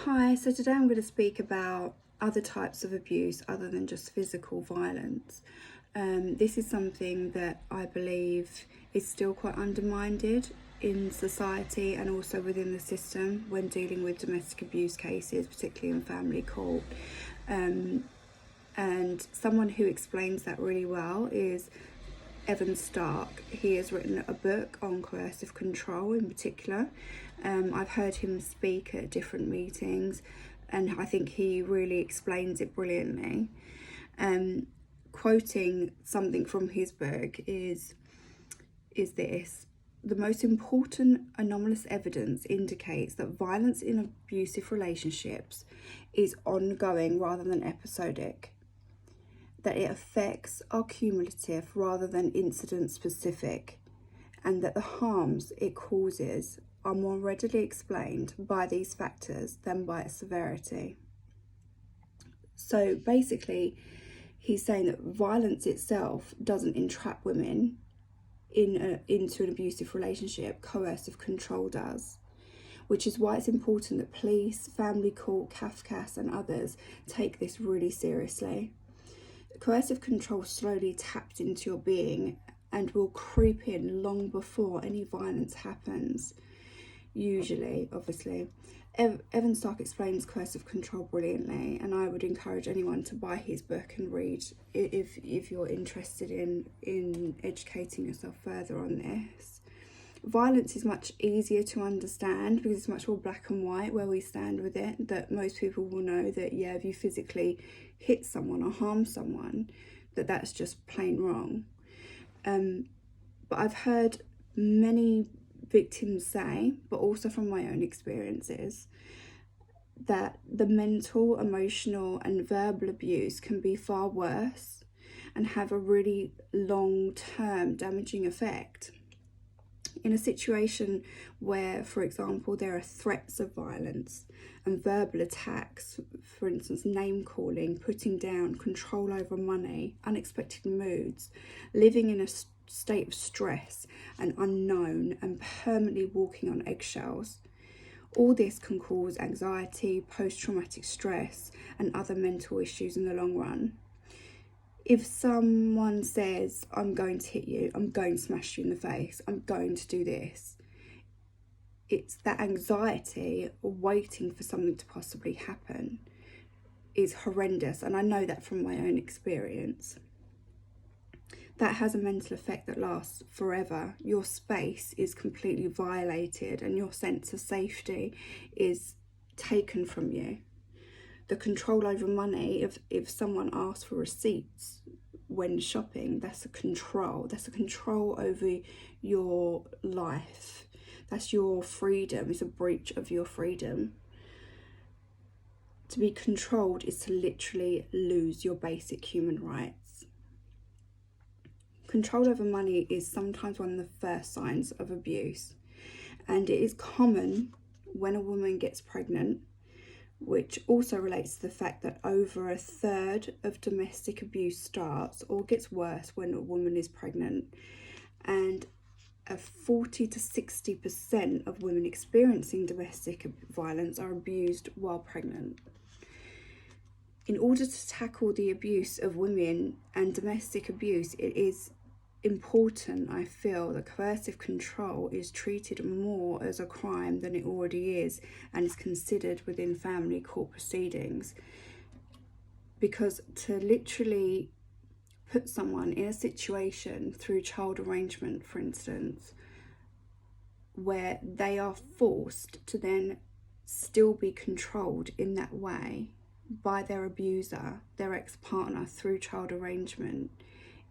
Hi, so today I'm going to speak about other types of abuse other than just physical violence. This is something that I believe is still quite undermined in society and also within the system when dealing with domestic abuse cases, particularly in family court. And someone who explains that really well is Evan Stark. He has written a book on coercive control in particular. I've heard him speak at different meetings and I think he really explains it brilliantly. Quoting something from his book is this: the most important anomalous evidence indicates that violence in abusive relationships is ongoing rather than episodic, that it effects are cumulative rather than incident specific, and that the harms it causes are more readily explained by these factors than by its severity. So basically, he's saying that violence itself doesn't entrap women into an abusive relationship. Coercive control does, which is why it's important that police, family court, CAFCAS and others take this really seriously. Coercive control slowly taps into your being and will creep in long before any violence happens. Usually, obviously. Evan Stark explains coercive control brilliantly, and I would encourage anyone to buy his book and read if you're interested in educating yourself further on this. Violence is much easier to understand because it's much more black and white where we stand with it, that most people will know that, yeah, if you physically hit someone or harm someone, that's just plain wrong. But I've heard many victims say, but also from my own experiences, that the mental, emotional and verbal abuse can be far worse and have a really long-term damaging effect. In a situation where, for example, there are threats of violence and verbal attacks, for instance, name calling, putting down, control over money, unexpected moods, living in a state of stress and unknown and permanently walking on eggshells, all this can cause anxiety, post-traumatic stress and other mental issues in the long run. If someone says, I'm going to hit you, I'm going to smash you in the face, I'm going to do this, it's that anxiety waiting for something to possibly happen is horrendous, and I know that from my own experience. That has a mental effect that lasts forever. Your space is completely violated and your sense of safety is taken from you. The control over money, if someone asks for receipts when shopping, that's a control over your life. That's your freedom. It's a breach of your freedom. To be controlled is to literally lose your basic human rights. Control over money is sometimes one of the first signs of abuse, and it is common when a woman gets pregnant, which also relates to the fact that over a third of domestic abuse starts or gets worse when a woman is pregnant, and 40 to 60% of women experiencing domestic violence are abused while pregnant. In order to tackle the abuse of women and domestic abuse, it is important, I feel, that coercive control is treated more as a crime than it already is and is considered within family court proceedings. Because to literally put someone in a situation through child arrangement, for instance, where they are forced to then still be controlled in that way by their abuser, their ex-partner, through child arrangement,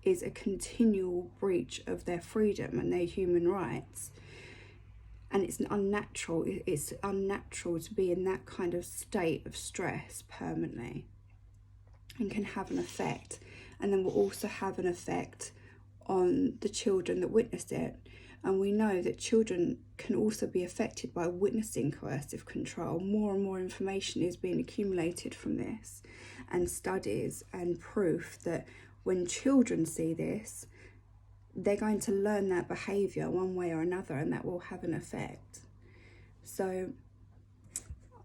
is a continual breach of their freedom and their human rights. And it's unnatural to be in that kind of state of stress permanently, and can have an effect, and then will also have an effect on the children that witness it. And we know that children can also be affected by witnessing coercive control. More and more information is being accumulated from this, and studies and proof that when children see this, they're going to learn that behaviour one way or another, and that will have an effect. So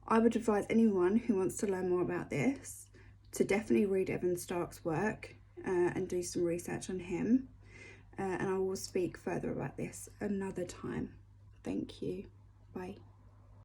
I would advise anyone who wants to learn more about this to definitely read Evan Stark's work and do some research on him. And I will speak further about this another time. Thank you. Bye.